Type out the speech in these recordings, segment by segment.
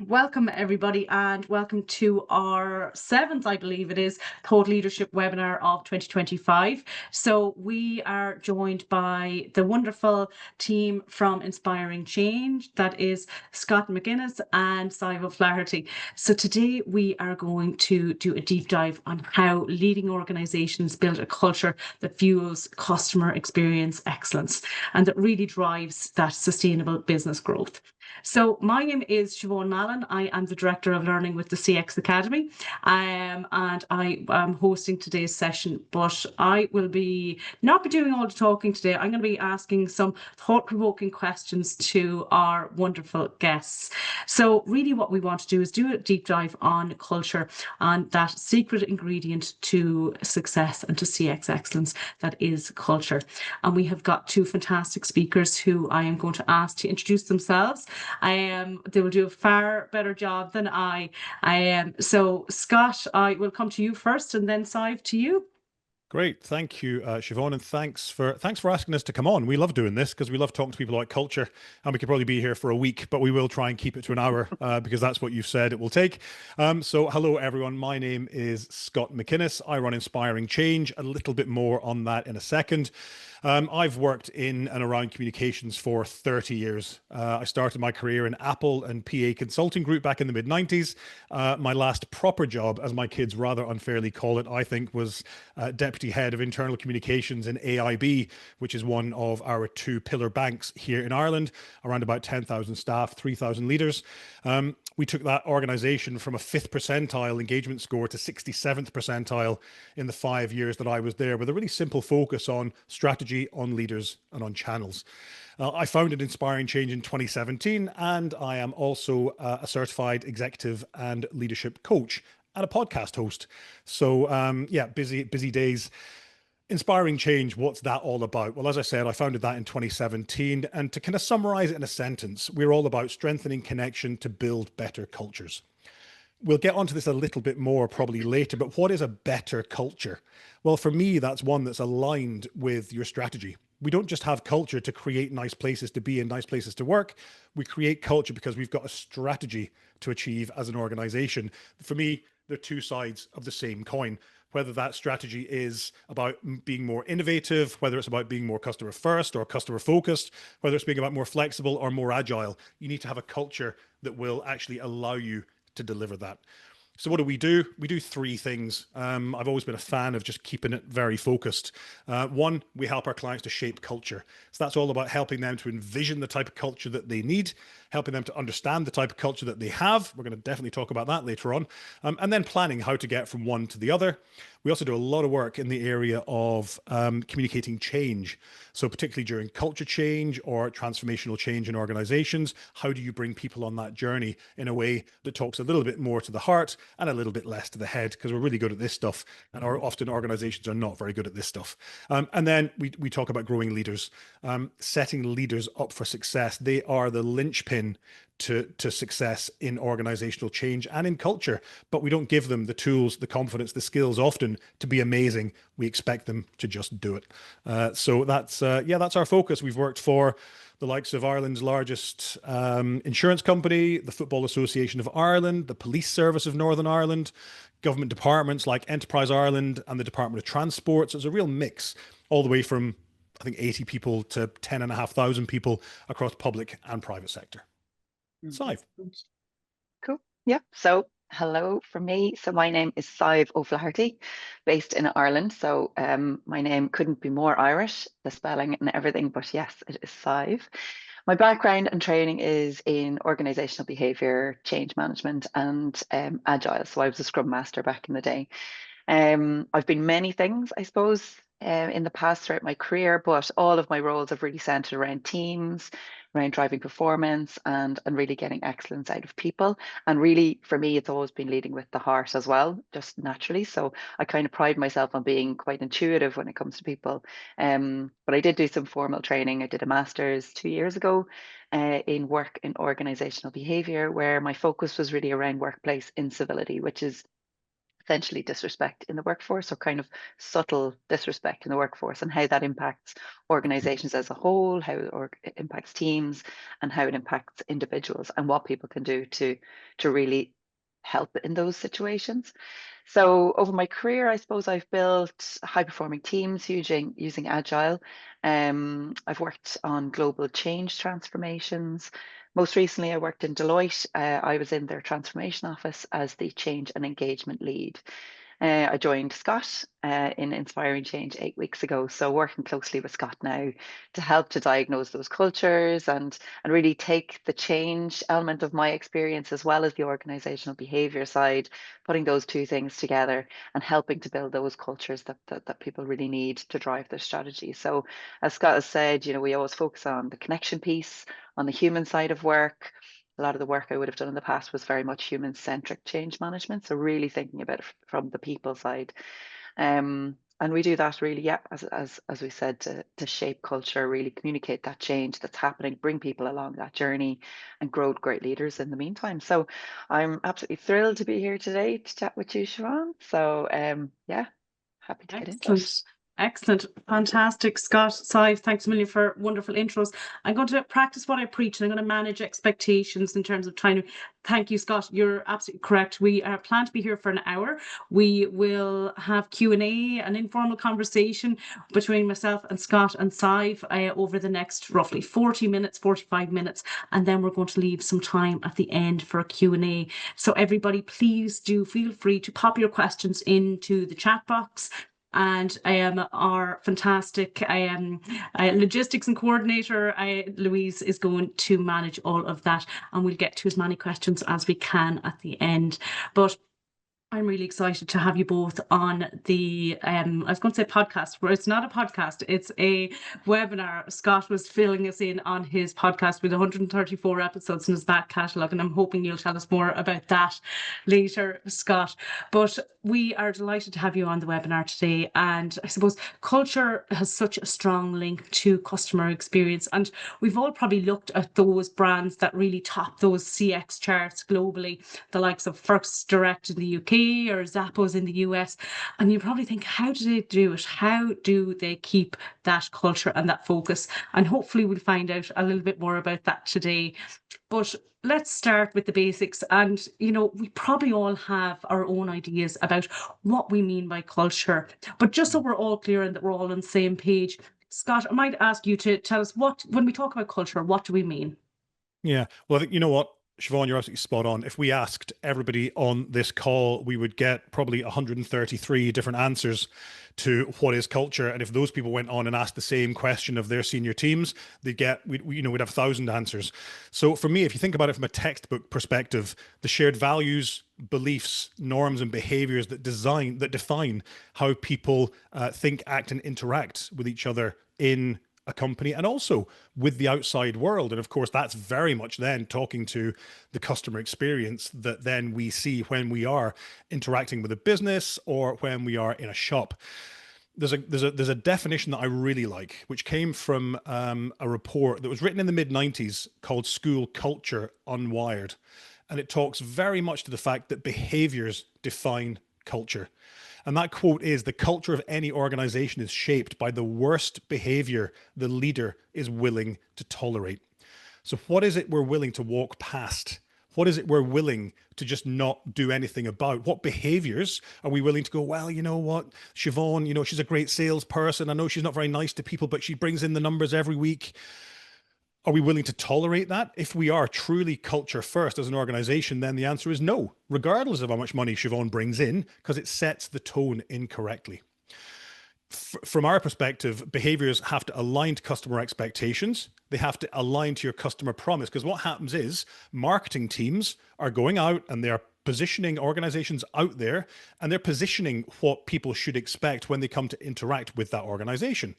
Welcome, everybody, and welcome to our seventh, I believe it is, Thought Leadership webinar of 2025. So we are joined by the wonderful team from Inspiring Change, that is Scott McGuinness and Siva Flaherty. So today we are going to do a deep dive on how leading organizations build a culture that fuels customer experience excellence and that really drives that sustainable business growth. So my name is Siobhan Mallon. I am the Director of Learning with the CX Academy, and I am hosting today's session. But I will not be doing all the talking today. I'm going to be asking some thought-provoking questions to our wonderful guests. So really what we want to do is do a deep dive on culture and that secret ingredient to success and to CX excellence that is culture. And we have got two fantastic speakers who I am going to ask to introduce themselves. They will do a far better job than I. So Scott, I will come to you first, and then Sive to you. Great, thank you, Siobhan, and thanks for asking us to come on. We love doing this because we love talking to people about culture, and we could probably be here for a week, but we will try and keep it to an hour because that's what you've said it will take. So, hello everyone. My name is Scott McInnes. I run Inspiring Change. A little bit more on that in a second. I've worked in and around communications for 30 years. I started my career in Apple and PA Consulting Group back in the mid-90s. My last proper job, as my kids rather unfairly call it, I think, was Deputy Head of Internal Communications in AIB, which is one of our two pillar banks here in Ireland, around about 10,000 staff, 3,000 leaders. We took that organization from a 5th percentile engagement score to 67th percentile in the 5 years that I was there, with a really simple focus on strategy, on leaders, and on channels. I founded Inspiring Change in 2017, and I am also a certified executive and leadership coach and a podcast host. So yeah, busy days. Inspiring Change, what's that all about? Well, as I said, I founded that in 2017. And to kind of summarize it in a sentence, we're all about strengthening connection to build better cultures. We'll get onto this a little bit more probably later, but what is a better culture? Well, for me, that's one that's aligned with your strategy. We don't just have culture to create nice places to be and nice places to work. We create culture because we've got a strategy to achieve as an organization. For me, they're two sides of the same coin. Whether that strategy is about being more innovative, whether it's about being more customer first or customer focused, whether it's being about more flexible or more agile, you need to have a culture that will actually allow you to deliver that. So what do? We do three things. I've always been a fan of just keeping it very focused. One, we help our clients to shape culture. So that's all about helping them to envision the type of culture that they need, helping them to understand the type of culture that they have. We're going to definitely talk about that later on. And then planning how to get from one to the other. We also do a lot of work in the area of communicating change. So particularly during culture change or transformational change in organizations, how do you bring people on that journey in a way that talks a little bit more to the heart and a little bit less to the head, because we're really good at this stuff, and often organizations are not very good at this stuff. And then we talk about growing leaders, setting leaders up for success. They are the linchpin to success in organizational change and in culture, but we don't give them the tools, the confidence, the skills often to be amazing. We expect them to just do it. So that's our focus. We've worked for the likes of Ireland's largest insurance company, the Football Association of Ireland, the Police Service of Northern Ireland, government departments like Enterprise Ireland and the Department of Transport. So it's a real mix, all the way from, I think, 80 people to 10,500 people across public and private sector. Sive. Cool. Yeah. So hello from me. So my name is Sive O'Flaherty, based in Ireland. So my name couldn't be more Irish, the spelling and everything, but yes, it is Sive. My background and training is in organizational behavior, change management, and agile. So I was a Scrum Master back in the day. I've been many things, I suppose, in the past throughout my career, but all of my roles have really centered around teams, around driving performance and really getting excellence out of people. And really, for me, it's always been leading with the heart as well, just naturally. So I kind of pride myself on being quite intuitive when it comes to people. But I did do some formal training. I did a master's 2 years ago in work in organizational behavior, where my focus was really around workplace incivility, which is essentially disrespect in the workforce, or kind of subtle disrespect in the workforce, and how that impacts organizations as a whole, how it impacts teams, and how it impacts individuals, and what people can do to really help in those situations. So over my career, I suppose I've built high performing teams using Agile. I've worked on global change transformations. Most recently, I worked in Deloitte. I was in their transformation office as the change and engagement lead. I joined Scott in Inspiring Change 8 weeks ago. So working closely with Scott now to help to diagnose those cultures and really take the change element of my experience as well as the organizational behavior side, putting those two things together and helping to build those cultures that people really need to drive their strategy. So as Scott has said, we always focus on the connection piece, on the human side of work. A lot of the work I would have done in the past was very much human-centric change management. So really thinking about it from the people side. And we do that really, yeah, as we said, to shape culture, really communicate that change that's happening, bring people along that journey, and grow great leaders in the meantime. So I'm absolutely thrilled to be here today to chat with you, Siobhan. So yeah, happy to get into it. Excellent. Excellent. Fantastic. Scott, Sive, thanks a million for wonderful intros. I'm going to practice what I preach, and I'm going to manage expectations in terms of trying to. Thank you, Scott. You're absolutely correct. We plan to be here for an hour. We will have Q&A, an informal conversation between myself and Scott and Sive over the next roughly 40 minutes, 45 minutes, and then we're going to leave some time at the end for a Q&A. So everybody, please do feel free to pop your questions into the chat box. And our fantastic logistics and coordinator, Louise, is going to manage all of that, and we'll get to as many questions as we can at the end. But I'm really excited to have you both on the, I was going to say podcast, but it's not a podcast, it's a webinar. Scott was filling us in on his podcast with 134 episodes in his back catalogue, and I'm hoping you'll tell us more about that later, Scott. But we are delighted to have you on the webinar today. And I suppose culture has such a strong link to customer experience. And we've all probably looked at those brands that really top those CX charts globally, the likes of First Direct in the UK, or Zappos in the US, and you probably think, how do they do it? How do they keep that culture and that focus? And hopefully we'll find out a little bit more about that today. But let's start with the basics. And, we probably all have our own ideas about what we mean by culture. But just so we're all clear and that we're all on the same page, Scott, I might ask you to tell us when we talk about culture, what do we mean? Yeah, well, I think, you know what, Siobhan, you're absolutely spot on. If we asked everybody on this call, we would get probably 133 different answers to what is culture. And if those people went on and asked the same question of their senior teams, we'd have 1,000 answers. So for me, if you think about it from a textbook perspective, the shared values, beliefs, norms, and behaviors that define how people think, act, and interact with each other in a company and also with the outside world. And of course, that's very much then talking to the customer experience that then we see when we are interacting with a business or when we are in a shop. There's a definition that I really like, which came from a report that was written in the mid-90s called School Culture Unwired. And it talks very much to the fact that behaviors define culture. And that quote is, the culture of any organization is shaped by the worst behavior the leader is willing to tolerate. So what is it we're willing to walk past? What is it we're willing to just not do anything about? What behaviors are we willing to go, well, you know what, Siobhan, she's a great salesperson. I know she's not very nice to people, but she brings in the numbers every week. Are we willing to tolerate that? If we are truly culture first as an organization, then the answer is no, regardless of how much money Siobhan brings in, because it sets the tone incorrectly. From our perspective, behaviors have to align to customer expectations. They have to align to your customer promise, because what happens is marketing teams are going out and they're positioning organizations out there, and they're positioning what people should expect when they come to interact with that organization.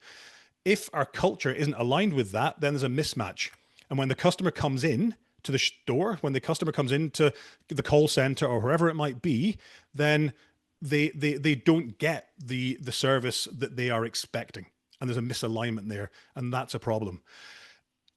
If our culture isn't aligned with that, then there's a mismatch. And when the customer comes in to the store, when the customer comes into the call center or wherever it might be, then they don't get the service that they are expecting. And there's a misalignment there, and that's a problem.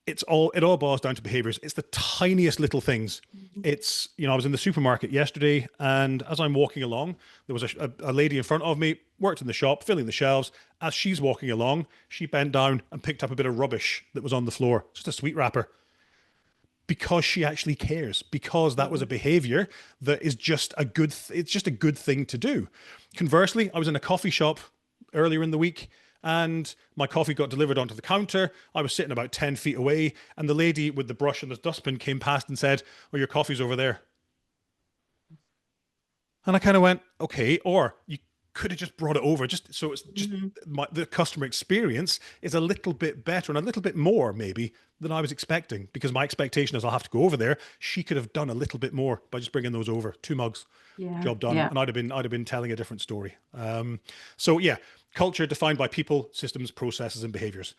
it all boils down to behaviors. It's the tiniest little things. It's, I was in the supermarket yesterday, and as I'm walking along, there was a lady in front of me, worked in the shop, filling the shelves. As she's walking along, she bent down and picked up a bit of rubbish that was on the floor, just a sweet wrapper, because she actually cares, because that was a behavior that is just a good it's just a good thing to do. Conversely, I was in a coffee shop earlier in the week, and my coffee got delivered onto the counter. I was sitting about 10 feet away, and the lady with the brush and the dustbin came past and said, "Oh, your coffee's over there." And I kind of went, okay, or you could have just brought it over, just so it's just the customer experience is a little bit better and a little bit more maybe than I was expecting, because my expectation is I'll have to go over there. She could have done a little bit more by just bringing those over. 2 mugs, Yeah. job done, Yeah. and I'd have been telling a different story. So yeah, culture defined by people, systems, processes, and behaviors.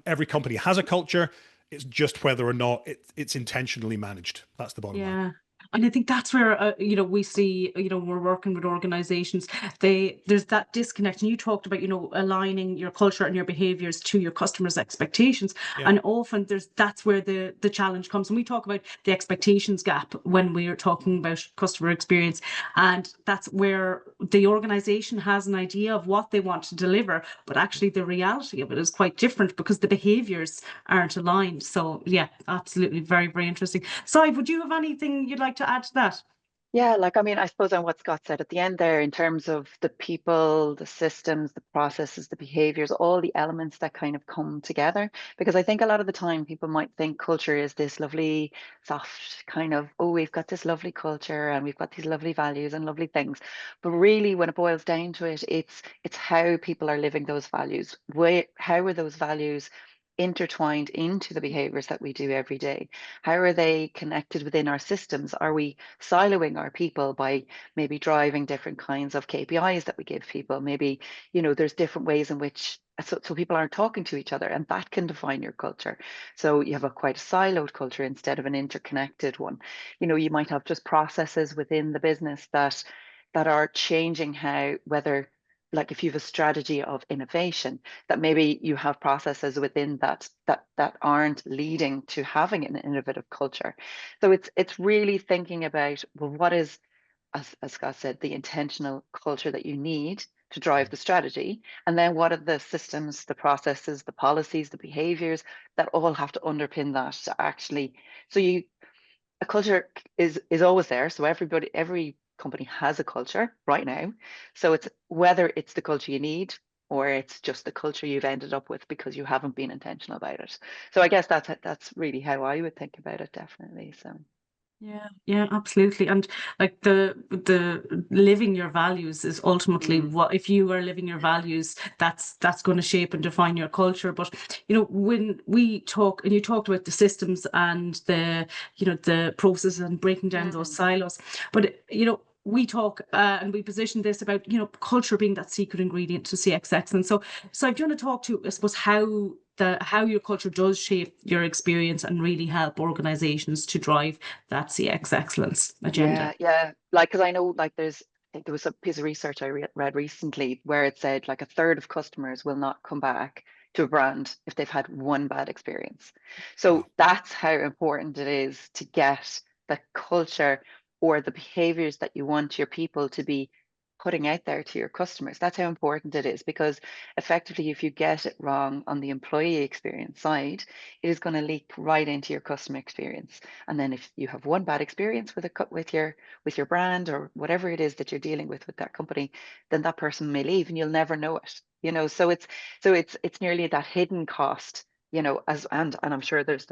Every company has a culture. It's just whether or not it's intentionally managed. That's the bottom line. Yeah. And I think that's where, we see, we're working with organizations, there's that disconnect. And you talked about, aligning your culture and your behaviors to your customers' expectations. Yeah. And often that's where the challenge comes. And we talk about the expectations gap when we are talking about customer experience. And that's where the organization has an idea of what they want to deliver, but actually the reality of it is quite different because the behaviors aren't aligned. So yeah, absolutely. Very, very interesting. Si, would you have anything you'd like to add to that? Yeah, like, I mean, I suppose on what Scott said at the end there, in terms of the people, the systems, the processes, the behaviors, all the elements that kind of come together. Because I think a lot of the time people might think culture is this lovely, soft kind of, oh, we've got this lovely culture and we've got these lovely values and lovely things. But really, when it boils down to it, it's how people are living those values. How are those values intertwined into the behaviors that we do every day? How are they connected within our systems? Are we siloing our people by maybe driving different kinds of KPIs that we give people? Maybe, there's different ways in which so people aren't talking to each other, and that can define your culture. So you have a quite a siloed culture instead of an interconnected one. You might have just processes within the business that are changing how, whether, like, if you have a strategy of innovation, that maybe you have processes within that aren't leading to having an innovative culture. So it's really thinking about, well, what is, as Scott said, the intentional culture that you need to drive the strategy, and then what are the systems, the processes, the policies, the behaviors that all have to underpin that to actually, so a culture is always there. So every company has a culture right now. So it's whether it's the culture you need or it's just the culture you've ended up with because you haven't been intentional about it. So I guess that's really how I would think about it, definitely. So Yeah, absolutely. And like the living your values is ultimately what, if you are living your values, that's going to shape and define your culture. But when we talk, and you talked about the systems and the process and breaking down those silos, but we talk and we position this about culture being that secret ingredient to CX excellence. So I do want to talk to, I suppose, how your culture does shape your experience and really help organizations to drive that CX excellence agenda. yeah, like, because I know, like, I think there was a piece of research I read recently where it said like a third of customers will not come back to a brand if they've had one bad experience. So that's how important it is to get the culture or the behaviors that you want your people to be putting out there to your customers. That's how important it is, because effectively, if you get it wrong on the employee experience side, it is going to leak right into your customer experience. And then if you have one bad experience with your brand or whatever it is that you're dealing with that company, then that person may leave and you'll never know it. So it's nearly that hidden cost, and I'm sure there's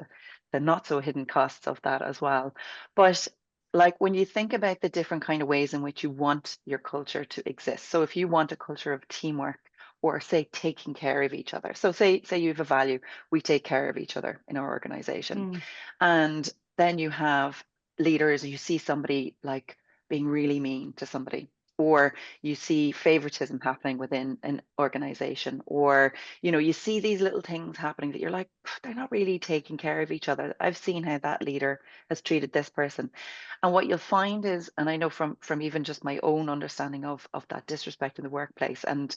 the not so hidden costs of that as well. But like, when you think about the different kind of ways in which you want your culture to exist, so if you want a culture of teamwork, or say taking care of each other, so say you have a value, we take care of each other in our organization, and then you have leaders, you see somebody like being really mean to somebody, or you see favoritism happening within an organization, or you see these little things happening that you're like, they're not really taking care of each other. I've seen how that leader has treated this person. And what you'll find is, and I know from even just my own understanding of that disrespect in the workplace, and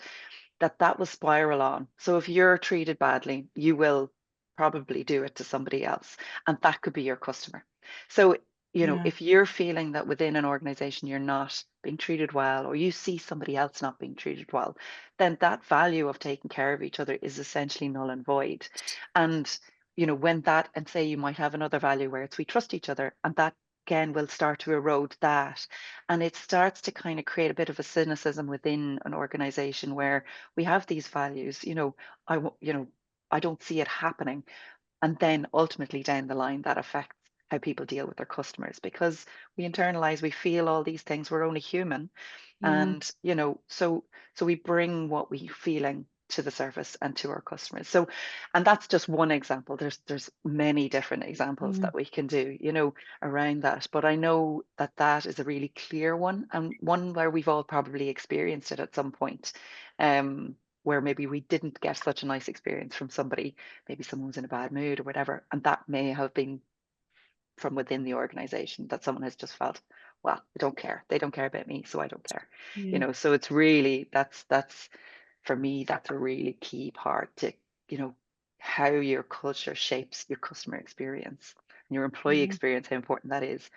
that will spiral on. So if you're treated badly, you will probably do it to somebody else, and that could be your customer. So, you know, Yeah. if you're feeling that within an organization you're not being treated well, or you see somebody else not being treated well, then that value of taking care of each other is essentially null and void. And, you know, when that, and say you might have another value where it's we trust each other, and that again will start to erode that. And it starts to kind of create a bit of a cynicism within an organization where we have these values, you know, you know, I don't see it happening. And then ultimately down the line, that affects how people deal with their customers, because we internalize, we feel all these things, we're only human. Yeah. And, you know, so we bring what we feeling to the surface and to our customers. So, and that's just one example. There's many different examples Yeah. that we can do, you know, around that. But I know that that is a really clear one, and one where we've all probably experienced it at some point, where maybe we didn't get such a nice experience from somebody, maybe someone was in a bad mood or whatever, and that may have been from within the organization, that someone has just felt, well, I don't care, they don't care about me, so I don't care, you Yeah. know. So it's really, that's for me, that's a really key part to, you know, how your culture shapes your customer experience and your employee Yeah. experience, how important that is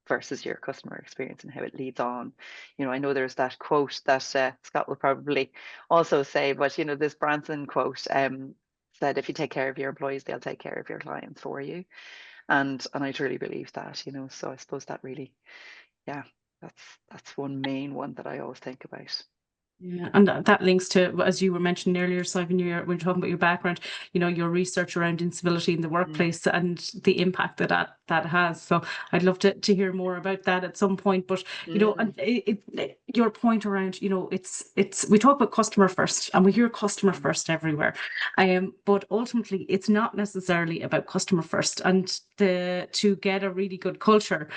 versus your customer experience and how it leads on. You know, I know there's that quote that Scott will probably also say, but you know, this Branson quote said, if you take care of your employees, they'll take care of your clients for you. And I truly believe that, you know. So I suppose that really, yeah, that's one main one that I always think about. Yeah, and that links to, as you were mentioning earlier, Simon, when you're talking about your background, you know, your research around incivility in the Mm, workplace and the impact that has. So I'd love to hear more about that at some point. But you know, and mm, your point around, you know, it's we talk about customer first, and we hear customer mm, first everywhere, but ultimately it's not necessarily about customer first. And to get a really good culture,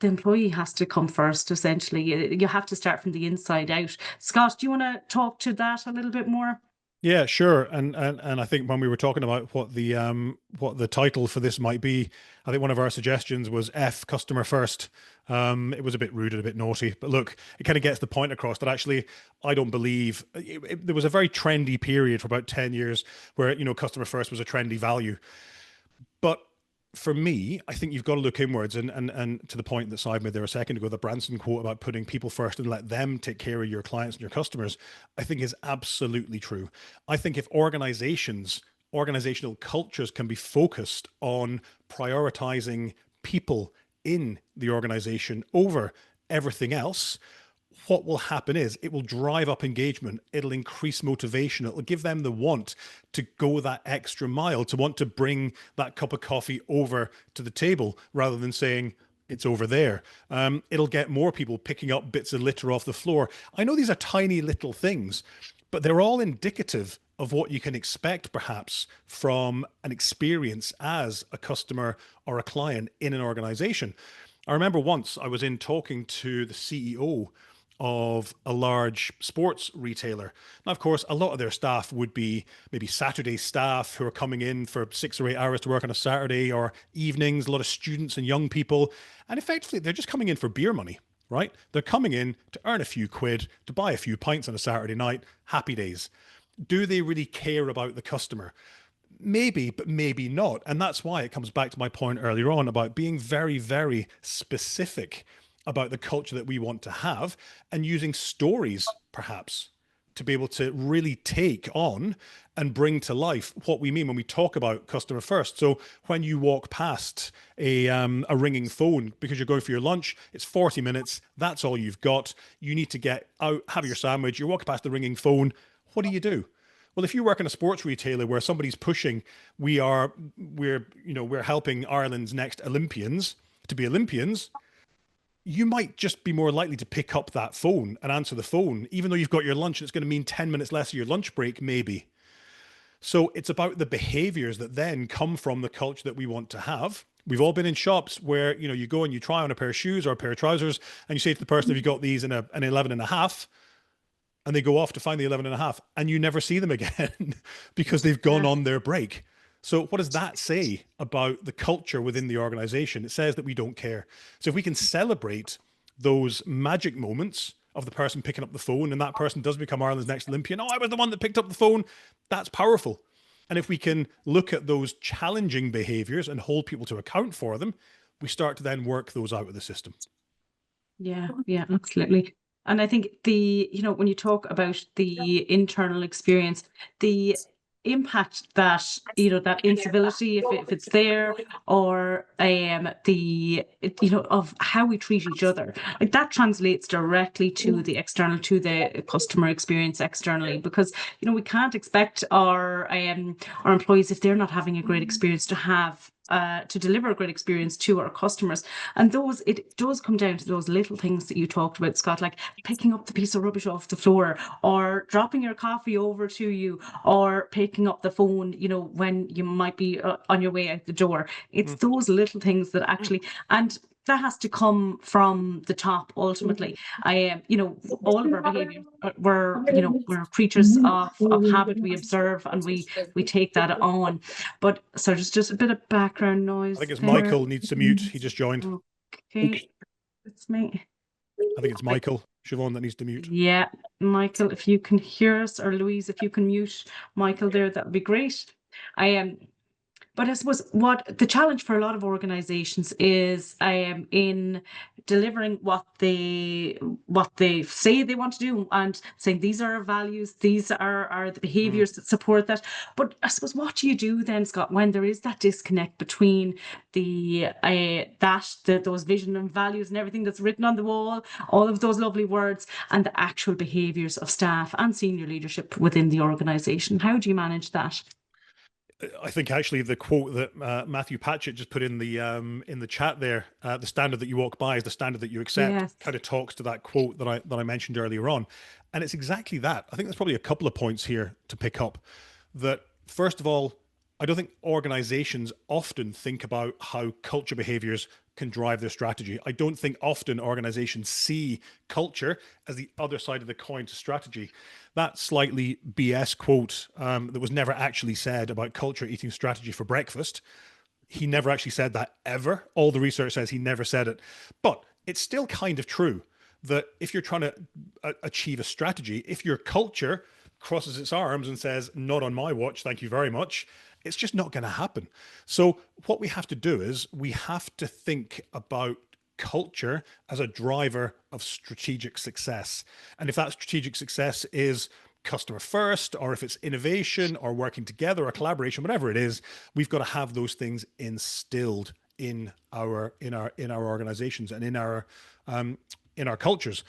the employee has to come first, essentially. You have to start from the inside out. Scott, do you want to talk to that a little bit more? Yeah, sure. And I think when we were talking about what the title for this might be, I think one of our suggestions was F, customer first. It was a bit rude and a bit naughty, but look, it kind of gets the point across that actually I don't believe there was a very trendy period for about 10 years where, you know, customer first was a trendy value. But for me, I think you've got to look inwards, and to the point that Simon made there a second ago, the Branson quote about putting people first and let them take care of your clients and your customers, I think is absolutely true. I think if organizational cultures can be focused on prioritizing people in the organization over everything else, what will happen is it will drive up engagement, it'll increase motivation, it'll give them the want to go that extra mile, to want to bring that cup of coffee over to the table rather than saying it's over there. It'll get more people picking up bits of litter off the floor. I know these are tiny little things, but they're all indicative of what you can expect perhaps from an experience as a customer or a client in an organization. I remember once I was in talking to the CEO of a large sports retailer. Now, of course, a lot of their staff would be maybe Saturday staff who are coming in for 6 or 8 hours to work on a Saturday, or evenings, a lot of students and young people. And effectively, they're just coming in for beer money, right? They're coming in to earn a few quid, to buy a few pints on a Saturday night. Happy days. Do they really care about the customer? Maybe, but maybe not. And that's why it comes back to my point earlier on about being very, very specific about the culture that we want to have, and using stories perhaps to be able to really take on and bring to life what we mean when we talk about customer first. So when you walk past a ringing phone because you're going for your lunch, it's 40 minutes, that's all you've got. You need to get out, have your sandwich, you walk past the ringing phone. What do? Well, if you work in a sports retailer where somebody's pushing, we're helping Ireland's next Olympians to be Olympians, you might just be more likely to pick up that phone and answer the phone, even though you've got your lunch and it's going to mean 10 minutes less of your lunch break, maybe. So it's about the behaviors that then come from the culture that we want to have. We've all been in shops where, you know, you go and you try on a pair of shoes or a pair of trousers and you say to the person, have you got these in an 11 and a half? And they go off to find the 11 and a half and you never see them again because they've gone Yeah. on their break. So what does that say about the culture within the organization? It says that we don't care. So if we can celebrate those magic moments of the person picking up the phone and that person does become Ireland's next Olympian, oh, I was the one that picked up the phone, that's powerful. And if we can look at those challenging behaviors and hold people to account for them, we start to then work those out of the system. Yeah, yeah, absolutely. And I think when you talk about the internal experience, the impact that, that incivility, if it's there, or of how we treat each other, like that translates directly to the external, to the customer experience externally, because, we can't expect our employees, if they're not having a great experience, to deliver a great experience to our customers. And it does come down to those little things that you talked about, Scott, like picking up the piece of rubbish off the floor, or dropping your coffee over to you, or picking up the phone, when you might be on your way out the door. It's those little things that actually, and that has to come from the top ultimately. All of our behavior, we're creatures of habit. We observe and we take that on. But so there's just a bit of background noise. I think it's there. Michael needs to mute. He just joined. Okay, it's me. I think it's Michael, Siobhan, that needs to mute. Yeah, Michael, if you can hear us, or Louise, if you can mute Michael there, that would be great. But I suppose what the challenge for a lot of organizations is in delivering what they say they want to do, and saying these are our values, these are the behaviors that support that. But I suppose, what do you do then, Scott, when there is that disconnect between those vision and values and everything that's written on the wall, all of those lovely words, and the actual behaviors of staff and senior leadership within the organization? How do you manage that? I think actually the quote that Matthew Patchett just put in the chat there, the standard that you walk by is the standard that you accept, Yes. kind of talks to that quote that I mentioned earlier on. And it's exactly that. I think there's probably a couple of points here to pick up. That first of all, I don't think organizations often think about how culture behaviors can drive their strategy. I don't think often organizations see culture as the other side of the coin to strategy. That slightly BS quote that was never actually said about culture eating strategy for breakfast, he never actually said that ever. All the research says he never said it. But it's still kind of true that if you're trying to achieve a strategy, if your culture crosses its arms and says, not on my watch, thank you very much, it's just not going to happen. So what we have to do is we have to think about culture as a driver of strategic success. And if that strategic success is customer first, or if it's innovation or working together or collaboration, whatever it is, we've got to have those things instilled in our organizations and in our cultures.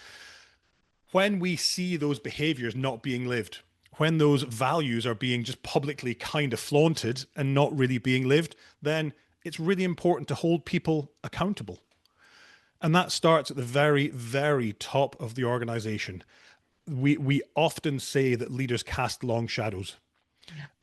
When we see those behaviors not being lived, when those values are being just publicly kind of flaunted and not really being lived, then it's really important to hold people accountable. And that starts at the very, very top of the organization. We often say that leaders cast long shadows,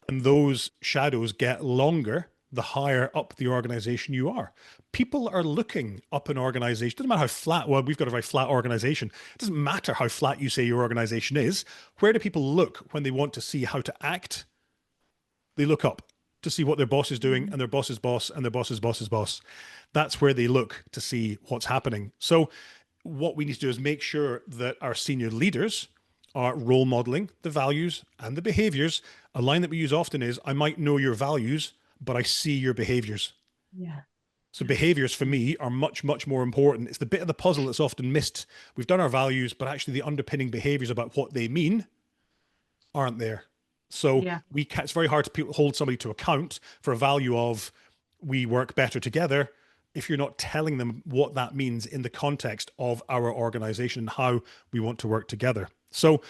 and those shadows get longer the higher up the organization you are. People are looking up an organization. Doesn't matter how flat, well, we've got a very flat organization. It doesn't matter how flat you say your organization is. Where do people look when they want to see how to act? They look up to see what their boss is doing, and their boss's boss, and their boss's boss's boss. That's where they look to see what's happening. So what we need to do is make sure that our senior leaders are role modeling the values and the behaviors. A line that we use often is, I might know your values, but I see your behaviors. Yeah. So behaviors for me are much, much more important. It's the bit of the puzzle that's often missed. We've done our values, but actually the underpinning behaviors about what they mean aren't there. So Yeah. it's very hard to hold somebody to account for a value of we work better together if you're not telling them what that means in the context of our organization and how we want to work together. So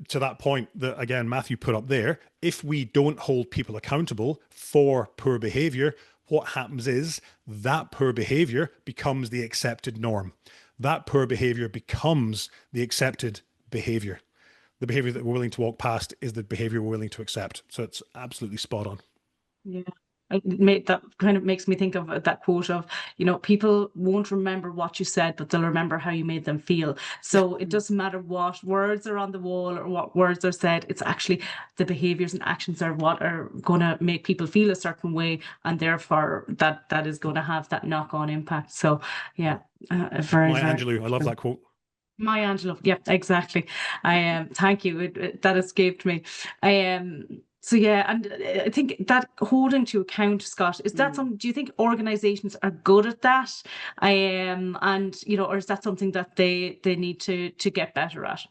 to that point that, again, Matthew put up there, if we don't hold people accountable for poor behavior, what happens is that poor behavior becomes the accepted norm. That poor behavior becomes the accepted behavior. The behavior that we're willing to walk past is the behavior we're willing to accept. So it's absolutely spot on. Yeah. That kind of makes me think of that quote of, people won't remember what you said, but they'll remember how you made them feel. So it doesn't matter what words are on the wall or what words are said. It's actually the behaviors and actions are what are going to make people feel a certain way, and therefore that is going to have that knock-on impact. So yeah, very, Maya very Angelou, I love that quote. Maya Angelou, yeah, exactly. Thank you. That escaped me. So yeah, and I think that holding to account, Scott, is that something, do you think organizations are good at that? And or is that something that they need to get better at?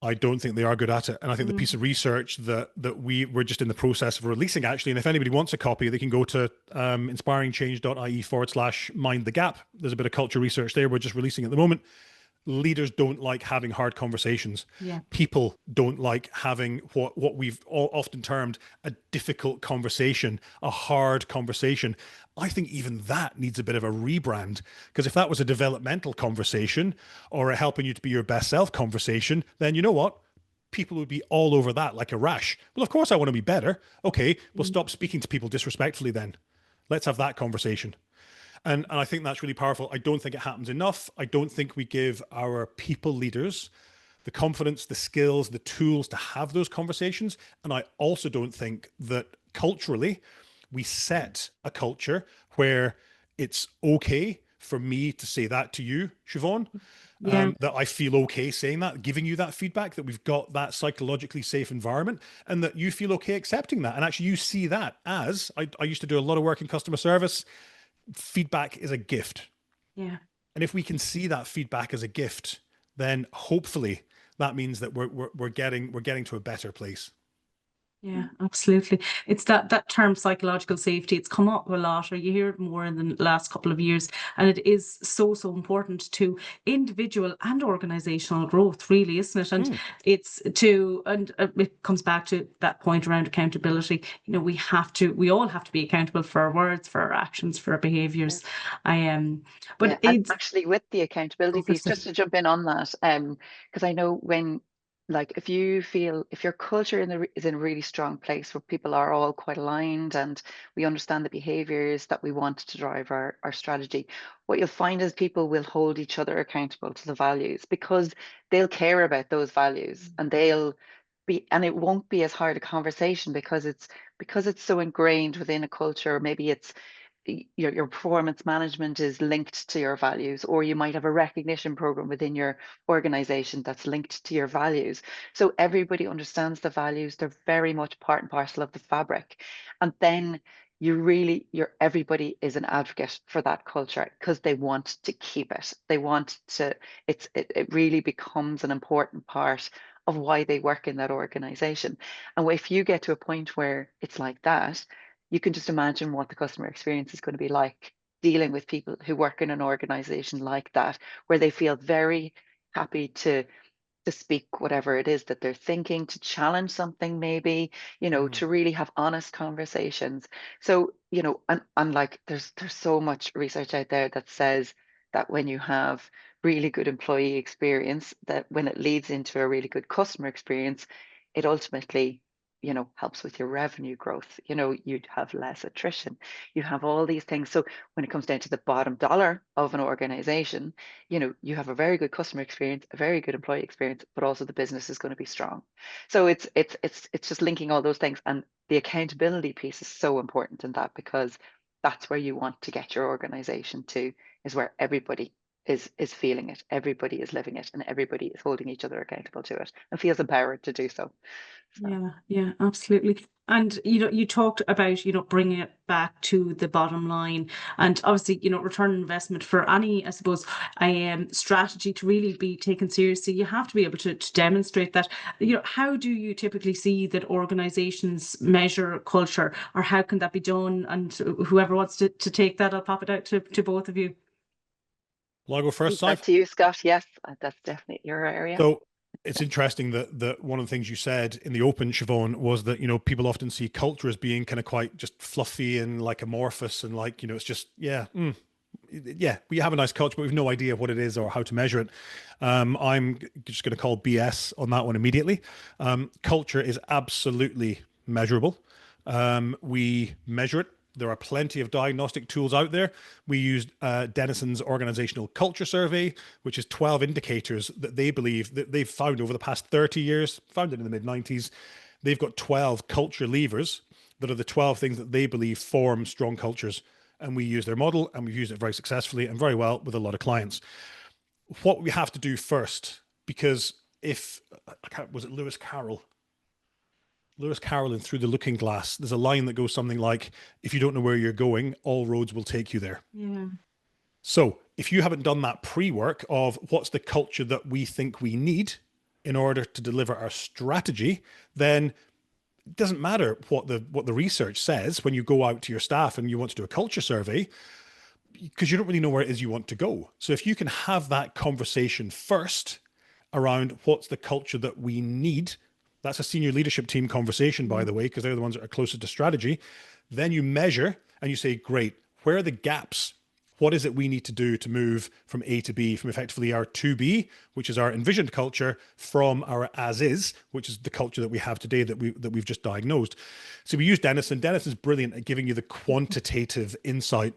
I don't think they are good at it. And I think the Mm. piece of research that we're just in the process of releasing, actually, and if anybody wants a copy, they can go to inspiringchange.ie/mind the gap. There's a bit of culture research there. We're just releasing at the moment. Leaders don't like having hard conversations. Yeah. People don't like having what we've often termed a difficult conversation, a hard conversation. I think even that needs a bit of a rebrand, because if that was a developmental conversation or a helping you to be your best self conversation, then you know what? People would be all over that like a rash. Well, of course I want to be better. Okay, well, stop speaking to people disrespectfully then. Let's have that conversation. And I think that's really powerful. I don't think it happens enough. I don't think we give our people leaders the confidence, the skills, the tools to have those conversations. And I also don't think that culturally we set a culture where it's okay for me to say that to you, Siobhan, Yeah. that I feel okay saying that, giving you that feedback, that we've got that psychologically safe environment, and that you feel okay accepting that. And actually you see that as, I used to do a lot of work in customer service. Feedback is a gift. Yeah. And if we can see that feedback as a gift, then hopefully that means that we're getting to a better place. Yeah, absolutely. It's that term psychological safety. It's come up a lot, or you hear it more in the last couple of years, and it is so important to individual and organizational growth, really, isn't it? And it comes back to that point around accountability. We all have to be accountable for our words, for our actions, for our behaviors. I am, Yeah, but and it's actually with the accountability piece, just to jump in on that, because I know when, like, if you feel if your culture is in a really strong place where people are all quite aligned and we understand the behaviors that we want to drive our strategy, what you'll find is people will hold each other accountable to the values because they'll care about those values and they'll be, and it won't be as hard a conversation because it's so ingrained within a culture. Maybe it's your performance management is linked to your values, or you might have a recognition program within your organization that's linked to your values. So everybody understands the values, they're very much part and parcel of the fabric. And then everybody is an advocate for that culture because they want to keep it. They want to, it really becomes an important part of why they work in that organization. And if you get to a point where it's like that, you can just imagine what the customer experience is going to be like dealing with people who work in an organization like that, where they feel very happy to speak whatever it is that they're thinking, to challenge something maybe, to really have honest conversations. So, and like there's so much research out there that says that when you have really good employee experience, that when it leads into a really good customer experience, it ultimately helps with your revenue growth. You'd have less attrition, you have all these things. So when it comes down to the bottom dollar of an organization, you have a very good customer experience, a very good employee experience, but also the business is going to be strong. So it's just linking all those things, and the accountability piece is so important in that, because that's where you want to get your organization to, is where everybody is feeling it, everybody is living it, and everybody is holding each other accountable to it and feels empowered to do so. Yeah, absolutely. And you talked about bringing it back to the bottom line, and obviously return on investment for any, I suppose, strategy to really be taken seriously. You have to be able to demonstrate that. How do you typically see that organizations measure culture, or how can that be done? And whoever wants to take that, I'll pop it out to both of you. Will I go first, Leave that Sive? to you, Scott. Yes, that's definitely your area. So it's interesting that one of the things you said in the open, Siobhan, was that people often see culture as being kind of quite just fluffy and like amorphous, and like it's just yeah, we have a nice culture, but we've no idea what it is or how to measure it. I'm just going to call BS on that one immediately. Culture is absolutely measurable. We measure it. There are plenty of diagnostic tools out there. We used Denison's organizational culture survey, which is 12 indicators that they believe that they've found over the past 30 years, founded in the mid 90s. They've got 12 culture levers that are the 12 things that they believe form strong cultures. And we use their model, and we've used it very successfully and very well with a lot of clients. What we have to do first, because was it Lewis Carroll? Lewis Carroll in Through the Looking Glass, there's a line that goes something like, if you don't know where you're going, all roads will take you there. Yeah. So if you haven't done that pre-work of what's the culture that we think we need in order to deliver our strategy, then it doesn't matter what the research says when you go out to your staff and you want to do a culture survey, because you don't really know where it is you want to go. So if you can have that conversation first around what's the culture that we need, that's a senior leadership team conversation, by the way, because they're the ones that are closest to strategy. Then you measure and you say, great, where are the gaps? What is it we need to do to move from A to B, from effectively our to be, which is our envisioned culture, from our as is, which is the culture that we have today that we've just diagnosed. So we use Denison. Denison's brilliant at giving you the quantitative insight.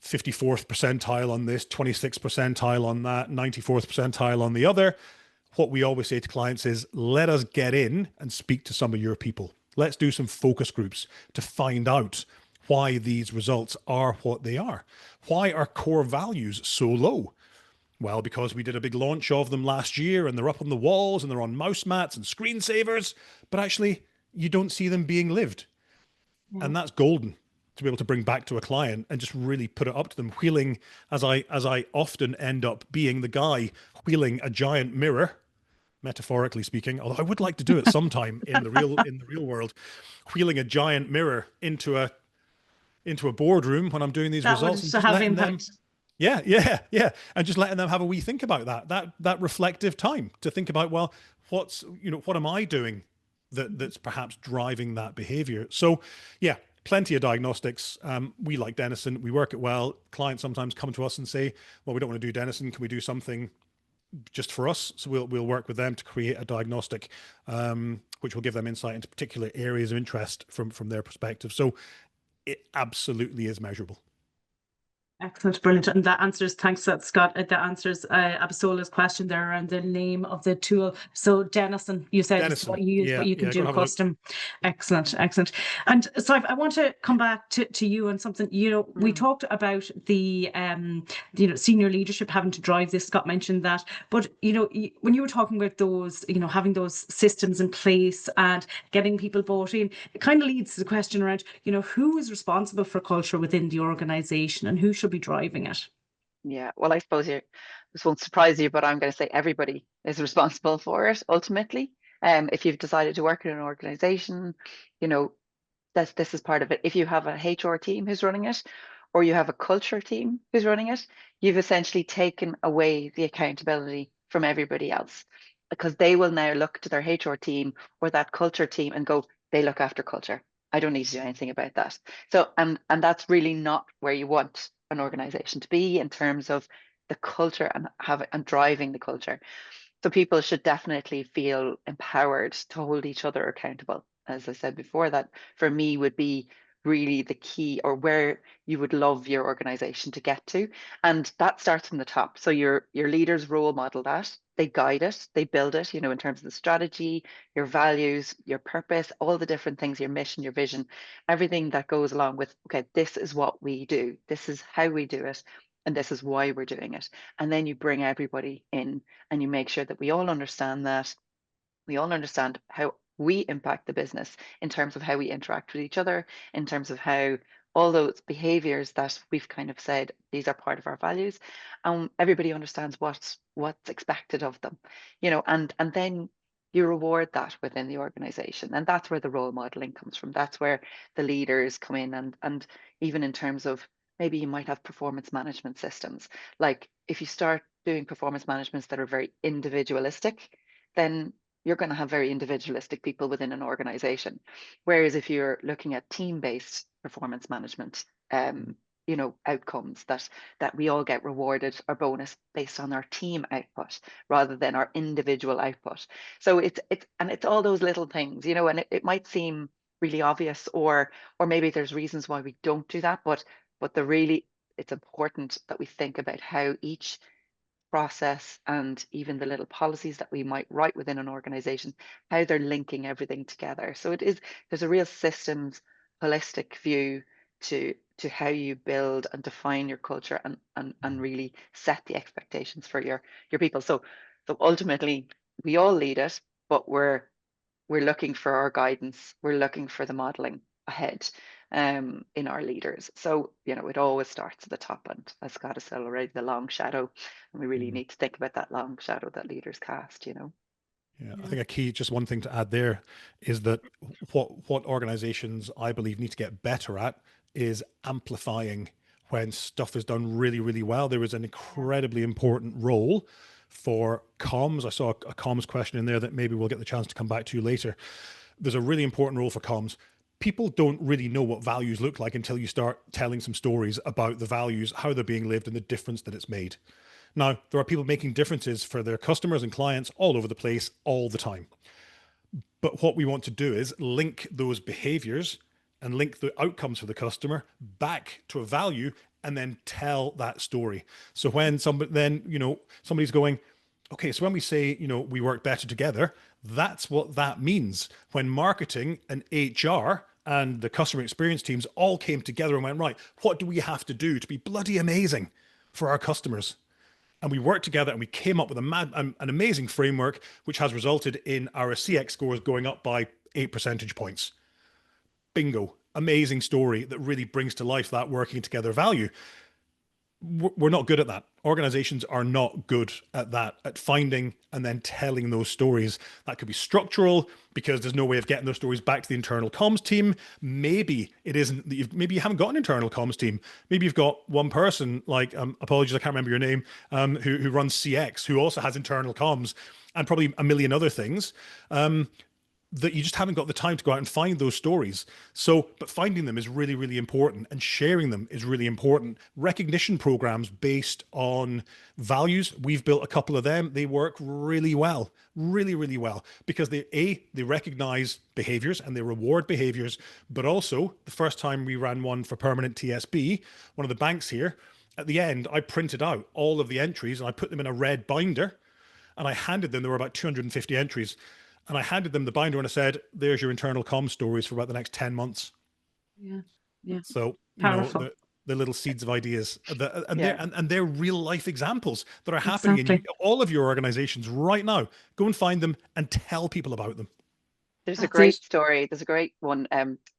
54th percentile on this, 26th percentile on that, 94th percentile on the other. What we always say to clients is, let us get in and speak to some of your people. Let's do some focus groups to find out why these results are what they are. Why are core values so low? Well, because we did a big launch of them last year and they're up on the walls and they're on mouse mats and screensavers, but actually you don't see them being lived. Yeah. And that's golden to be able to bring back to a client and just really put it up to them, wheeling, as I often end up being the guy wheeling a giant mirror, metaphorically speaking, although I would like to do it sometime in the real world, wheeling a giant mirror into a boardroom when I'm doing these That would results and just have letting them, impact. yeah, and just letting them have a wee think about that reflective time to think about, well, what am I doing that's perhaps driving that behavior? So yeah, plenty of diagnostics. We like Denison, we work it well. Clients sometimes come to us and say, well, we don't want to do Denison, can we do something just for us? So we'll work with them to create a diagnostic, which will give them insight into particular areas of interest from their perspective. So it absolutely is measurable. Excellent, brilliant. And that answers, thanks for that, Scott. That answers Absolola's question there around the name of the tool. So Denison, you said is what Denison, you use, yeah, what you can go do and have a look. custom. Excellent, excellent. And so I want to come back to you on something. We talked about the senior leadership having to drive this. Scott mentioned that, but when you were talking about those, having those systems in place and getting people bought in, it kind of leads to the question around, who is responsible for culture within the organization and who should be driving it? Yeah, well, I suppose this won't surprise you, but I'm going to say everybody is responsible for it ultimately. If you've decided to work in an organization, this is part of it. If you have a HR team who's running it, or you have a culture team who's running it, you've essentially taken away the accountability from everybody else, because they will now look to their HR team or that culture team and go, they look after culture. I don't need to do anything about that. So, and that's really not where you want an organization to be in terms of the culture and driving the culture. So people should definitely feel empowered to hold each other accountable. As I said before, that for me would be really the key, or where you would love your organization to get to. And that starts from the top. So your leaders role model that, they guide it, they build it, in terms of the strategy, your values, your purpose, all the different things, your mission, your vision, everything that goes along with, okay, this is what we do, this is how we do it, and this is why we're doing it. And then you bring everybody in and you make sure that we all understand that, we all understand how we impact the business in terms of how we interact with each other, in terms of how all those behaviors that we've kind of said, these are part of our values. Everybody understands what's expected of them, and then you reward that within the organization. And that's where the role modeling comes from. That's where the leaders come in, and even in terms of, maybe you might have performance management systems. Like if you start doing performance managements that are very individualistic, then you're going to have very individualistic people within an organization. Whereas if you're looking at team-based performance management, outcomes that we all get rewarded or bonus based on our team output rather than our individual output. So it's all those little things, and it might seem really obvious, or maybe there's reasons why we don't do that, but it's important that we think about how each process, and even the little policies that we might write within an organization, how they're linking everything together. So there's a real systems holistic view to how you build and define your culture, and really set the expectations for your people. So ultimately we all lead it, but we're we're looking for our guidance, we're looking for the modeling ahead in our leaders. So, it always starts at the top end, as Scott has said already, the long shadow. And we really need to think about that long shadow that leaders cast. Yeah, I think a key, just one thing to add there, is that what organizations I believe need to get better at is amplifying when stuff is done really, really well. There is an incredibly important role for comms. I saw a comms question in there that maybe we'll get the chance to come back to later. There's a really important role for comms. People don't really know what values look like until you start telling some stories about the values, how they're being lived, and the difference that it's made. Now, there are people making differences for their customers and clients all over the place all the time. But what we want to do is link those behaviors and link the outcomes for the customer back to a value and then tell that story. So when somebody's going, okay, so when we say, we work better together, that's what that means. When marketing and HR and the customer experience teams all came together and went, right, what do we have to do to be bloody amazing for our customers? And we worked together and we came up with an amazing framework, which has resulted in our CX scores going up by 8 percentage points. Bingo. Amazing story that really brings to life that working together value. We're not good at that. Organizations are not good at that, at finding and then telling those stories. That could be structural because there's no way of getting those stories back to the internal comms team. Maybe it isn't that maybe you haven't got an internal comms team. Maybe you've got one person, like apologies, I can't remember your name, who runs CX, who also has internal comms and probably a million other things. That you just haven't got the time to go out and find those stories. But finding them is really, really important, and sharing them is really important. Recognition programs based on values, we've built a couple of them. They work really well, really, really well, because they recognize behaviors and they reward behaviors. But also, the first time we ran one for permanent TSB, one of the banks here, at the end, I printed out all of the entries and I put them in a red binder and I handed them, there were about 250 entries. And I handed them the binder and I said, there's your internal comm stories for about the next 10 months. Yeah. Yeah. So, Powerful. the little seeds of ideas they're real life examples that are happening Exactly. in all of your organizations right now. Go and find them and tell people about them. There's a That's great it. story. There's a great one.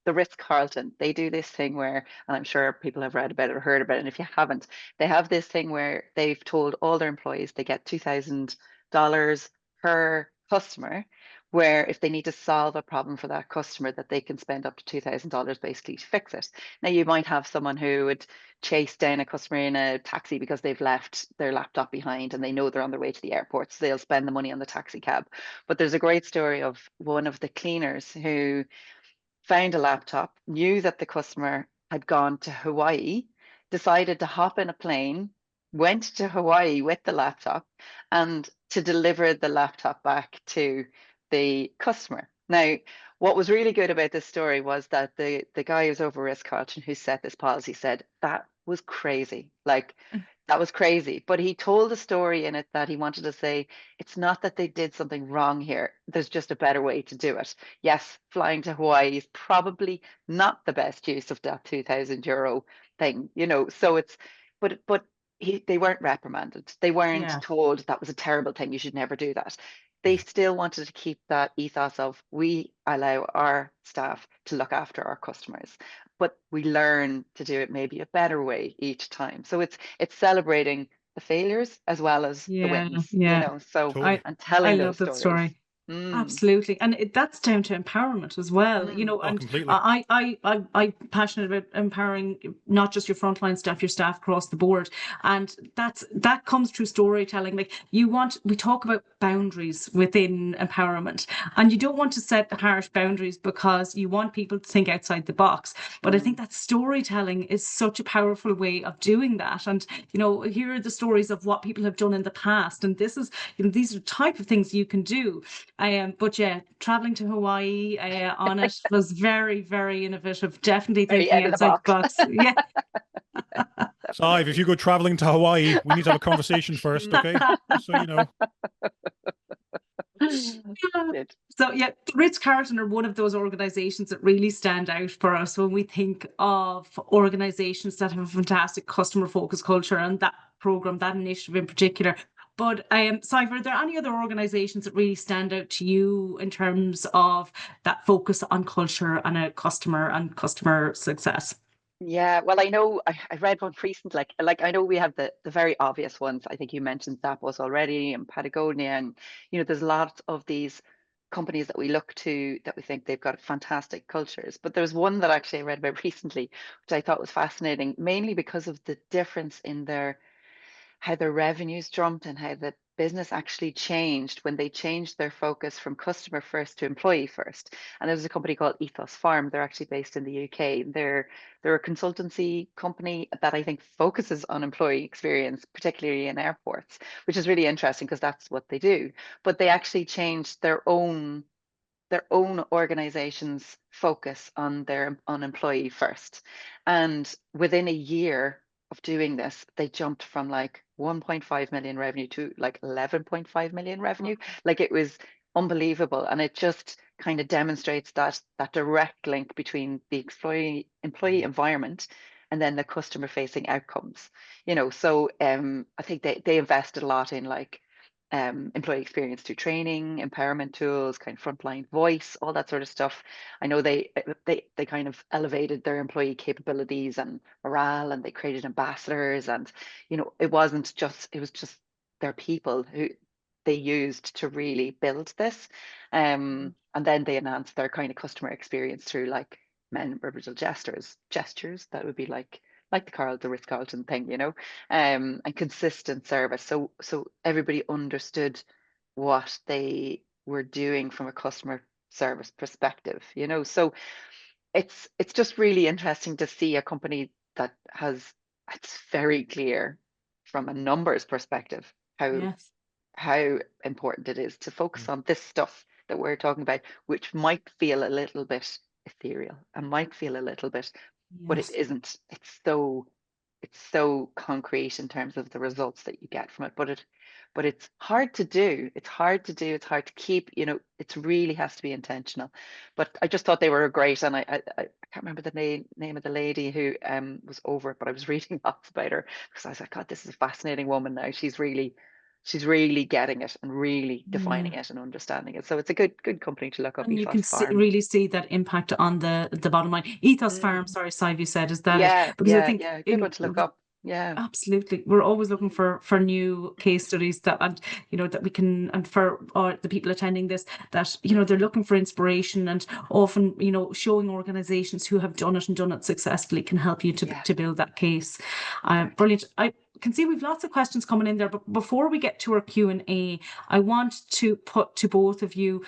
The Ritz-Carlton, they do this thing where, and I'm sure people have read about it or heard about it, and if you haven't, they have this thing where they've told all their employees they get $2,000 per customer, where if they need to solve a problem for that customer, that they can spend up to $2,000 basically to fix it. Now, you might have someone who would chase down a customer in a taxi because they've left their laptop behind and they know they're on their way to the airport, so they'll spend the money on the taxi cab. But there's a great story of one of the cleaners who found a laptop, knew that the customer had gone to Hawaii, decided to hop in a plane, went to Hawaii with the laptop, and to deliver the laptop back to the customer. Now, what was really good about this story was that the guy who's over Ritz-Carlton who set this policy said that was crazy. Like, that was crazy. But he told a story in it that he wanted to say, it's not that they did something wrong here. There's just a better way to do it. Yes, flying to Hawaii is probably not the best use of that €2,000 thing, So it's, but they weren't reprimanded. They weren't Yeah. told that was a terrible thing. You should never do that. They still wanted to keep that ethos of we allow our staff to look after our customers, but we learn to do it maybe a better way each time. So it's celebrating the failures as well as the Yeah. wins, Yeah. so Totally. and I telling love those that stories. story. Absolutely. And that's down to empowerment as well, Oh, and completely. I'm passionate about empowering not just your frontline staff, your staff across the board. And that comes through storytelling. Like we talk about boundaries within empowerment, and you don't want to set harsh boundaries because you want people to think outside the box. But I think that storytelling is such a powerful way of doing that. And, here are the stories of what people have done in the past. And this is, these are the type of things you can do. But yeah, traveling to Hawaii on it was very, very innovative. Definitely Very thinking out of the outside the box. box. Yeah. So if you go traveling to Hawaii, we need to have a conversation first, okay? Just so you know. Good. So yeah, Ritz-Carlton are one of those organizations that really stand out for us when we think of organizations that have a fantastic customer focused culture, and that program, that initiative in particular But Sive, are there any other organizations that really stand out to you in terms of that focus on culture and a customer success? Yeah, well, I know I read one recent, like I know we have the very obvious ones. I think you mentioned Zappos already and Patagonia, and there's lots of these companies that we look to that we think they've got fantastic cultures. But there's one that actually I read about recently, which I thought was fascinating, mainly because of the difference in how their revenues jumped and how the business actually changed when they changed their focus from customer first to employee first. And there's a company called Ethos Farm. They're actually based in the UK. They're a consultancy company that I think focuses on employee experience, particularly in airports, which is really interesting because that's what they do. But they actually changed their own organization's focus on employee first. And within a year of doing this, they jumped from like 1.5 million revenue to like 11.5 million revenue. Like it was unbelievable. And it just kind of demonstrates that direct link between the employee environment and then the customer facing outcomes. So I think they invested a lot in like employee experience through training, empowerment tools, kind of frontline voice, all that sort of stuff. I know they kind of elevated their employee capabilities and morale, and they created ambassadors. And it was just their people who they used to really build this. And then they enhanced their kind of customer experience through like memorable gestures that would be like the Ritz-Carlton thing, and consistent service. So everybody understood what they were doing from a customer service perspective. So it's just really interesting to see a company that it's very clear from a numbers perspective Yes. how important it is to focus on this stuff that we're talking about, which might feel a little bit ethereal and might feel a little bit, but it Yes. isn't. It's so concrete in terms of the results that you get from it. But it's hard to do. It's hard to do. It's hard to keep. It really has to be intentional. But I just thought they were great, and I can't remember the name of the lady who was over it, but I was reading lots about her because I was like, God, this is a fascinating woman now. She's really getting it and really Yeah. defining it and understanding it. So it's a good company to look up, And you can Ethos Farm. really see that impact on the bottom line. Ethos Mm. Farm, sorry, Sive, you said, is that it? Yeah, Because I yeah, think yeah. Good in one to look up. Yeah. absolutely, we're always looking for new case studies that, and that we can, and for the people attending this, that they're looking for inspiration, and often showing organizations who have done it and done it successfully can help you to Yeah, build that case. exactly. Brilliant. I can see we've lots of questions coming in there, but before we get to our Q&A, I want to put to both of you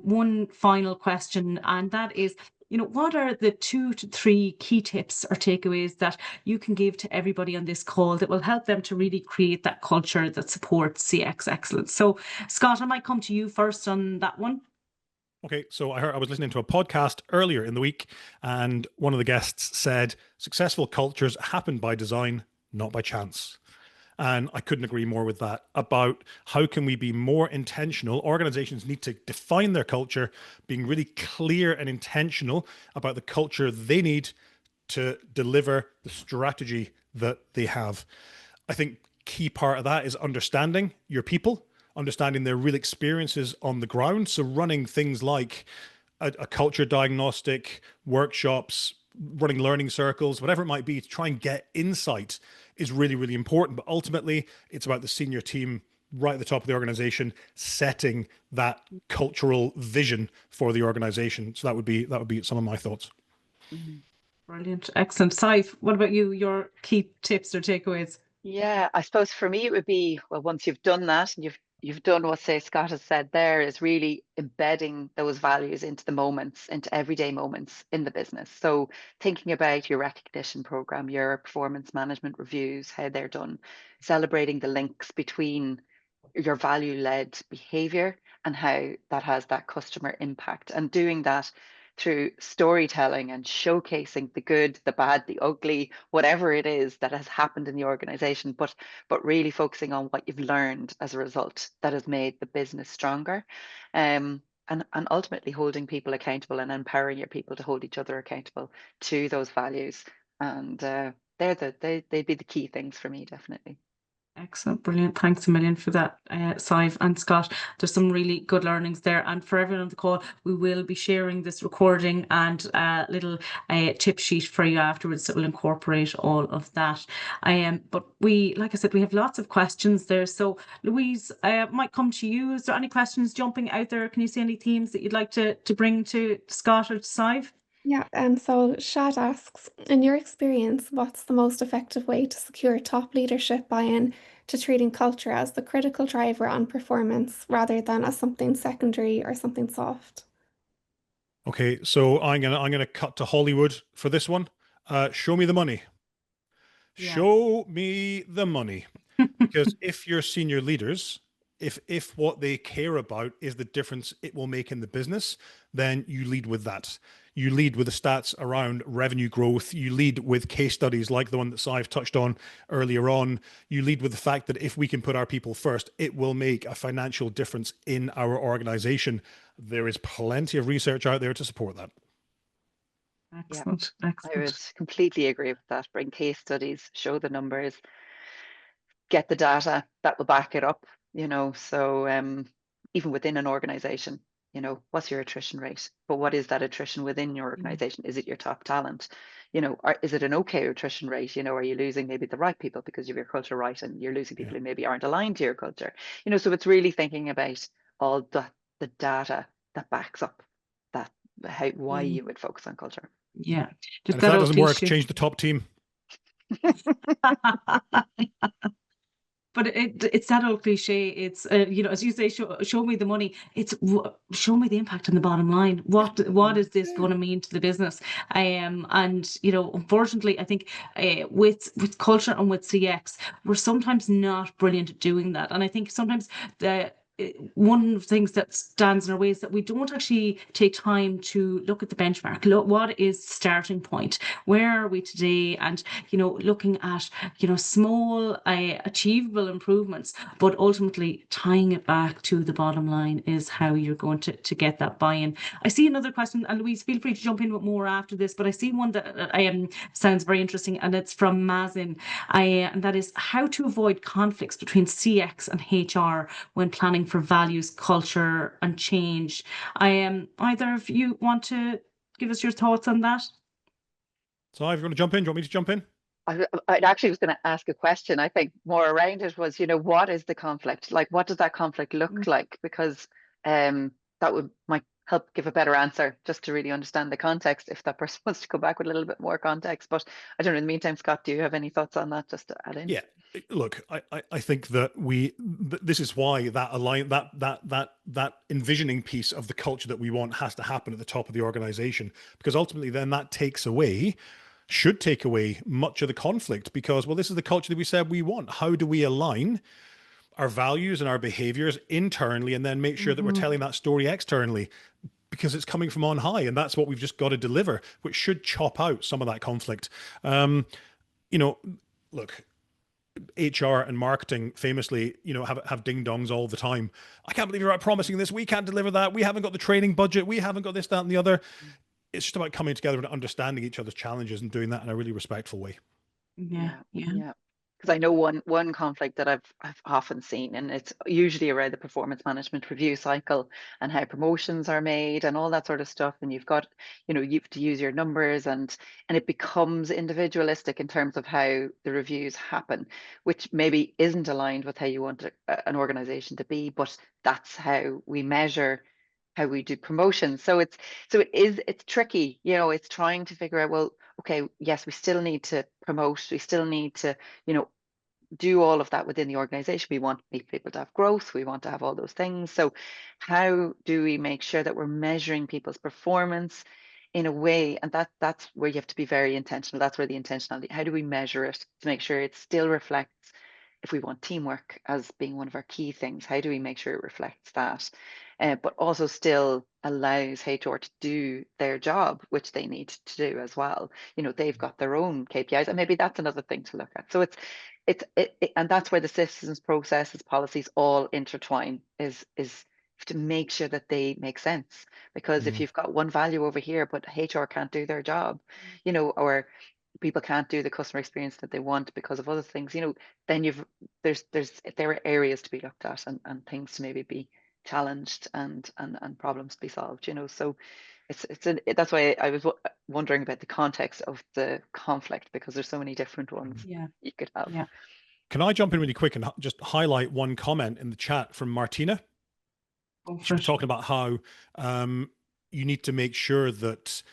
one final question, and that is, what are the 2 to 3 key tips or takeaways that you can give to everybody on this call that will help them to really create that culture that supports CX excellence? So, Scott, I might come to you first on that one. Okay, so I was listening to a podcast earlier in the week, and one of the guests said, successful cultures happen by design, not by chance. And I couldn't agree more with that about how can we be more intentional. Organizations need to define their culture, being really clear and intentional about the culture they need to deliver the strategy that they have. I think key part of that is understanding your people, understanding their real experiences on the ground. So running things like a culture diagnostic, workshops, running learning circles, whatever it might be, to try and get insight is really, really important. But ultimately, it's about the senior team right at the top of the organization setting that cultural vision for the organization. So that would be some of my thoughts. Mhm. Brilliant. Excellent. Sive, what about you? Your key tips or takeaways? Yeah, I suppose for me it would be, well, once you've done that and you've done what say Scott has said there, is really embedding those values into the moments, into everyday moments in the business. So thinking about your recognition program, your performance management reviews, how they're done, celebrating the links between your value-led behavior and how that has that customer impact, and doing that through storytelling and showcasing the good, the bad, the ugly, whatever it is that has happened in the organization, but really focusing on what you've learned as a result that has made the business stronger. And ultimately holding people accountable and empowering your people to hold each other accountable to those values. And they'd be the key things for me, definitely. Excellent, brilliant. Thanks a million for that, Sive and Scott. There's some really good learnings there. And for everyone on the call, we will be sharing this recording and a little tip sheet for you afterwards that will incorporate all of that. But we, like I said, we have lots of questions there. So Louise, might come to you. Is there any questions jumping out there? Can you see any themes that you'd like to bring to Scott or to Sive? Yeah, so Shad asks, in your experience, what's the most effective way to secure top leadership buy-in to treating culture as the critical driver on performance rather than as something secondary or something soft? Okay, so I'm gonna cut to Hollywood for this one. Show me the money. Yeah. Show me the money. Because if your senior leaders, if what they care about is the difference it will make in the business, then you lead with that. You lead with the stats around revenue growth. You lead with case studies like the one that Sive touched on earlier on. You lead with the fact that if we can put our people first, it will make a financial difference in our organization. There is plenty of research out there to support that. Excellent, I excellent. would completely agree with that. Bring case studies, show the numbers, get the data that will back it up, So even within an organization, what's your attrition rate? But what is that attrition within your organization? Is it your top talent? Is it an okay attrition rate? Are you losing maybe the right people because of your culture right, and you're losing people who maybe aren't aligned to your culture? So it's really thinking about all the data that backs up that why you would focus on culture. Yeah. And if that doesn't work, change the top team. But it's that old cliche. It's as you say, show me the money. It's show me the impact on the bottom line. What is this going to mean to the business? And unfortunately, I think with culture and with CX, we're sometimes not brilliant at doing that. And I think sometimes one of the things that stands in our way is that we don't actually take time to look at the benchmark. Look, what is the starting point? Where are we today? And looking at small achievable improvements, but ultimately tying it back to the bottom line is how you're going to get that buy-in. I see another question, and Louise, feel free to jump in with more after this, but I see one that sounds very interesting, and it's from Mazin, and that is how to avoid conflicts between CX and HR when planning for values, culture, and change. Either of you want to give us your thoughts on that? So, if you want to jump in, do you want me to jump in? I actually was going to ask a question. I think more around it was, what is the conflict? Like, what does that conflict look like? Because that might help give a better answer just to really understand the context if that person wants to go back with a little bit more context. But I don't know, in the meantime, Scott, do you have any thoughts on that just to add in? Yeah, look, I think that this is why that envisioning piece of the culture that we want has to happen at the top of the organization, because ultimately then that should take away much of the conflict, because, well, this is the culture that we said we want. How do we align our values and our behaviors internally and then make sure that we're telling that story externally? Because it's coming from on high, and that's what we've just got to deliver, which should chop out some of that conflict. Look, HR and marketing famously, have ding dongs all the time. I can't believe you're out promising this. We can't deliver that. We haven't got the training budget. We haven't got this, that, and the other. It's just about coming together and understanding each other's challenges and doing that in a really respectful way. Yeah. Because I know one conflict that I've often seen, and it's usually around the performance management review cycle and how promotions are made and all that sort of stuff. And you've got, you have to use your numbers, and it becomes individualistic in terms of how the reviews happen, which maybe isn't aligned with how you want an organization to be, but that's how we measure how we do promotions. So it's tricky, it's trying to figure out, well, okay, yes, we still need to promote, we still need to, do all of that within the organization. We want people to have growth, we want to have all those things. So how do we make sure that we're measuring people's performance in a way, and that's where you have to be very intentional. That's where the intentionality, how do we measure it to make sure it still reflects, if we want teamwork as being one of our key things, how do we make sure it reflects that, but also still allows HR to do their job, which they need to do as well. They've got their own KPIs, and maybe that's another thing to look at. So and that's where the systems, processes, policies all intertwine, is to make sure that they make sense. Because if you've got one value over here, but HR can't do their job, or people can't do the customer experience that they want because of other things, then there are areas to be looked at, and things to maybe be challenged, and problems to be solved, so that's why I was wondering about the context of the conflict, because there's so many different ones Yeah. you could have. Yeah. Can I jump in really quick and just highlight one comment in the chat from Martina? She was talking about how you need to make sure that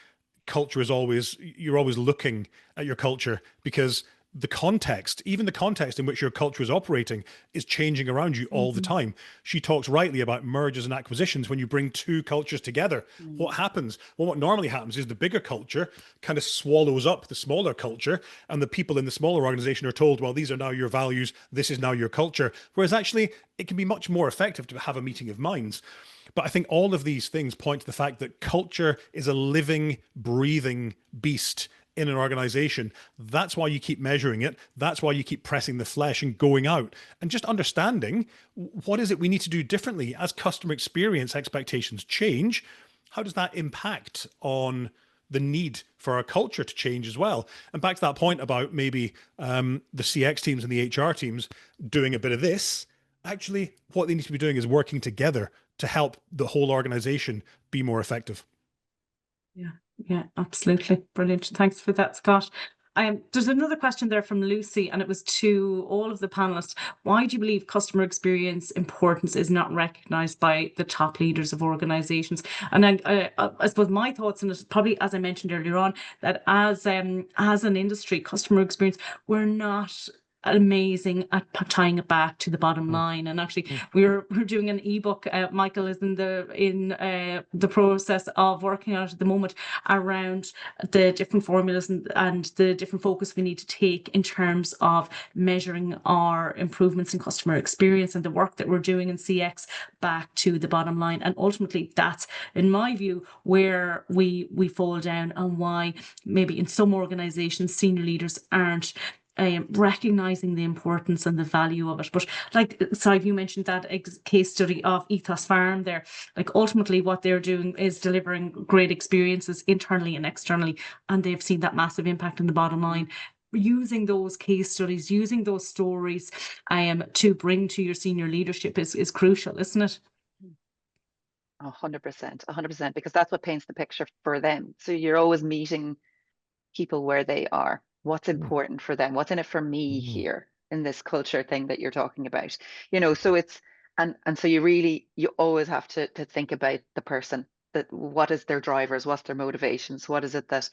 culture is you're always looking at your culture, because the context, even the context in which your culture is operating, is changing around you all the time. She talks rightly about mergers and acquisitions. When you bring two cultures together, what happens? Well, what normally happens is the bigger culture kind of swallows up the smaller culture, and the people in the smaller organization are told, well, these are now your values, this is now your culture. Whereas actually, it can be much more effective to have a meeting of minds. But I think all of these things point to the fact that culture is a living, breathing beast in an organization. That's why you keep measuring it. That's why you keep pressing the flesh and going out and just understanding what is it we need to do differently as customer experience expectations change. How does that impact on the need for our culture to change as well? And back to that point about maybe the CX teams and the HR teams doing a bit of this, actually what they need to be doing is working together to help the whole organization be more effective. Yeah, absolutely. Brilliant. Thanks for that, Scott. There's another question there from Lucy, and it was to all of the panelists. Why do you believe customer experience importance is not recognized by the top leaders of organizations? And I suppose my thoughts on it, probably as I mentioned earlier on, that as an industry, customer experience, we're not amazing at tying it back to the bottom line. And actually, we're doing an ebook. Michael is in the process of working out at the moment around the different formulas and the different focus we need to take in terms of measuring our improvements in customer experience and the work that we're doing in CX back to the bottom line. And ultimately, that's, in my view, where we fall down, and why maybe in some organizations senior leaders aren't recognizing the importance and the value of it. But like, Sive, you mentioned that case study of Ethos Farm there. Like, ultimately what they're doing is delivering great experiences internally and externally, and they've seen that massive impact on the bottom line. Using those case studies, using those stories to bring to your senior leadership is crucial, isn't it? 100%, because that's what paints the picture for them. So you're always meeting people where they are. What's important for them? What's in it for me here in this culture thing that you're talking about? So it's and so you always have to think about the person, that what is their drivers, what's their motivations, what is it that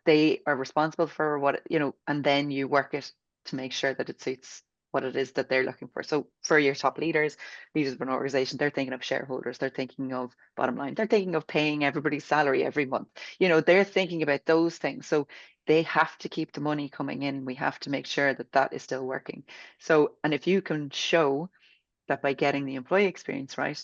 they are responsible for, and then you work it to make sure that it suits what it is that they're looking for. So for your top leaders of an organization, they're thinking of shareholders, they're thinking of bottom line, they're thinking of paying everybody's salary every month. They're thinking about those things. So they have to keep the money coming in. We have to make sure that that is still working. So, and if you can show that by getting the employee experience right,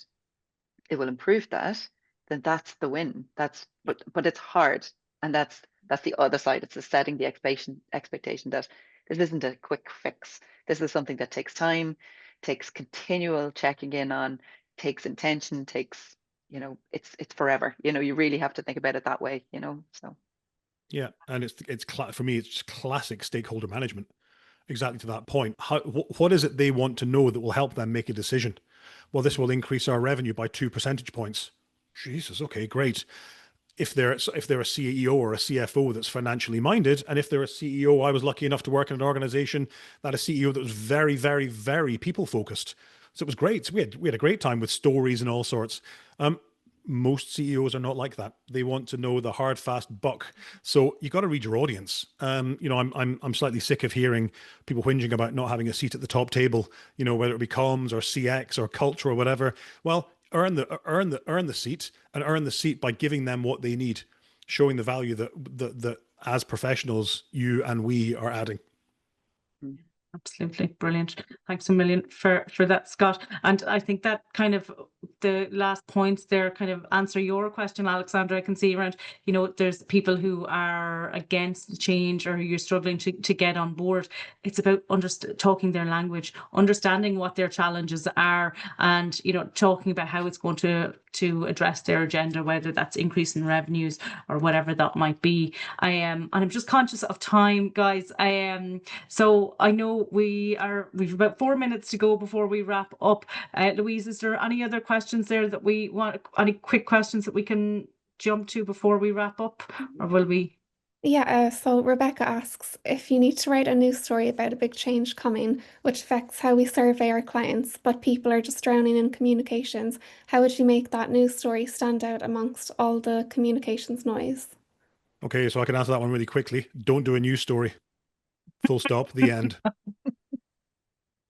it will improve that, then that's the win. But it's hard. And that's the other side. It's the setting the expectation that this isn't a quick fix. This is something that takes time, takes continual checking in on, takes intention, takes, it's forever. You really have to think about it that way, so. Yeah, and for me, it's just classic stakeholder management. Exactly to that point. What is it they want to know that will help them make a decision? Well, this will increase our revenue by 2 percentage points. Jesus, okay, great. If they're a CEO or a CFO that's financially minded, and if they're a CEO, I was lucky enough to work in an organization that a CEO that was very, very, very people focused. So it was great. We had a great time with stories and all sorts. Most CEOs are not like that. They want to know the hard, fast buck. So you got to read your audience. I'm slightly sick of hearing people whinging about not having a seat at the top table. Whether it be comms or CX or culture or whatever. Well, earn the seat, and earn the seat by giving them what they need, showing the value that as professionals you and we are adding. Absolutely brilliant. Thanks a million for that, Scott. And I think that kind of the last points there kind of answer your question, Alexandra. I can see around, there's people who are against change, or you're struggling to get on board. It's about talking their language, understanding what their challenges are, and talking about how it's going to to address their agenda, whether that's increasing revenues or whatever that might be. And I'm just conscious of time, guys. So I know we've about 4 minutes to go before we wrap up. Louise, is there any other questions there that we want, any quick questions that we can jump to before we wrap up, or will we? Yeah, so Rebecca asks, if you need to write a news story about a big change coming, which affects how we survey our clients, but people are just drowning in communications, how would you make that news story stand out amongst all the communications noise? Okay, so I can answer that one really quickly. Don't do a news story. Full stop, the end.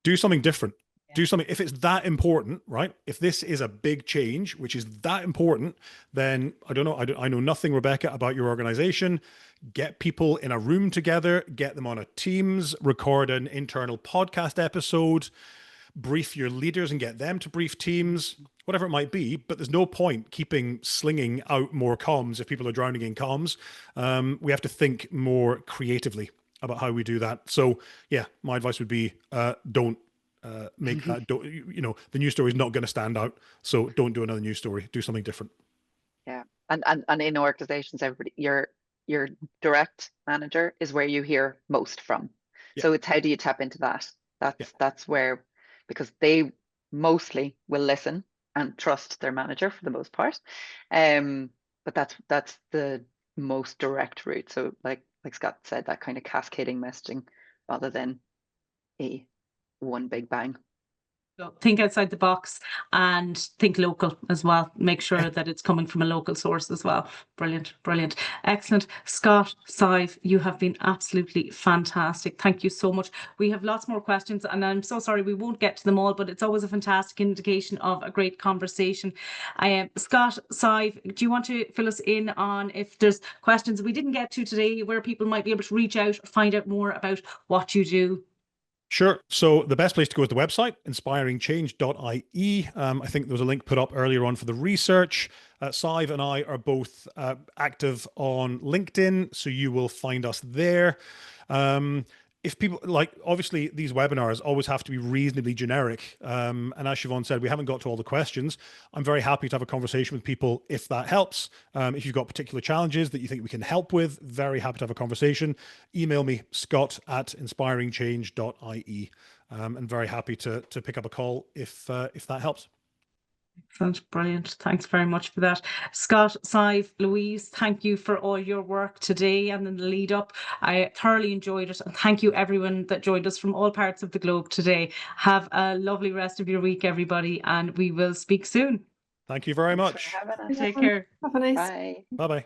Do something different. Do something, if it's that important, right? If this is a big change, which is that important, then I don't know. I know nothing, Rebecca, about your organization. Get people in a room together, get them on a Teams, record an internal podcast episode, brief your leaders and get them to brief teams, whatever it might be. But there's no point slinging out more comms if people are drowning in comms. We have to think more creatively about how we do that. So yeah, my advice would be don't make that, the news story is not going to stand out. So don't do another news story, do something different. Yeah. And in organizations, everybody, your direct manager is where you hear most from. Yeah. So it's how do you tap into that? That's where, because they mostly will listen and trust their manager for the most part. But that's the most direct route. So like Scott said, that kind of cascading messaging rather than a one big bang. So think outside the box and think local as well. Make sure that it's coming from a local source as well. Brilliant, brilliant. Excellent. Scott, Sive, you have been absolutely fantastic. Thank you so much. We have lots more questions and I'm so sorry we won't get to them all, but it's always a fantastic indication of a great conversation. Scott, Sive, do you want to fill us in on if there's questions we didn't get to today, where people might be able to reach out or find out more about what you do? Sure. So the best place to go is the website, inspiringchange.ie. I think there was a link put up earlier on for the research. Sive and I are both active on LinkedIn, so you will find us there. If people obviously these webinars always have to be reasonably generic. And as Siobhan said, we haven't got to all the questions. I'm very happy to have a conversation with people if that helps. If you've got particular challenges that you think we can help with, very happy to have a conversation. Email me, scott@inspiringchange.ie. And very happy to pick up a call if that helps. Excellent, brilliant. Thanks very much for that. Scott, Sive, Louise, thank you for all your work today and in the lead up. I thoroughly enjoyed it. And thank you everyone that joined us from all parts of the globe today. Have a lovely rest of your week, everybody, and we will speak soon. Thank you very much. Thanks for having us. Take care. Have a nice Bye. Bye-bye.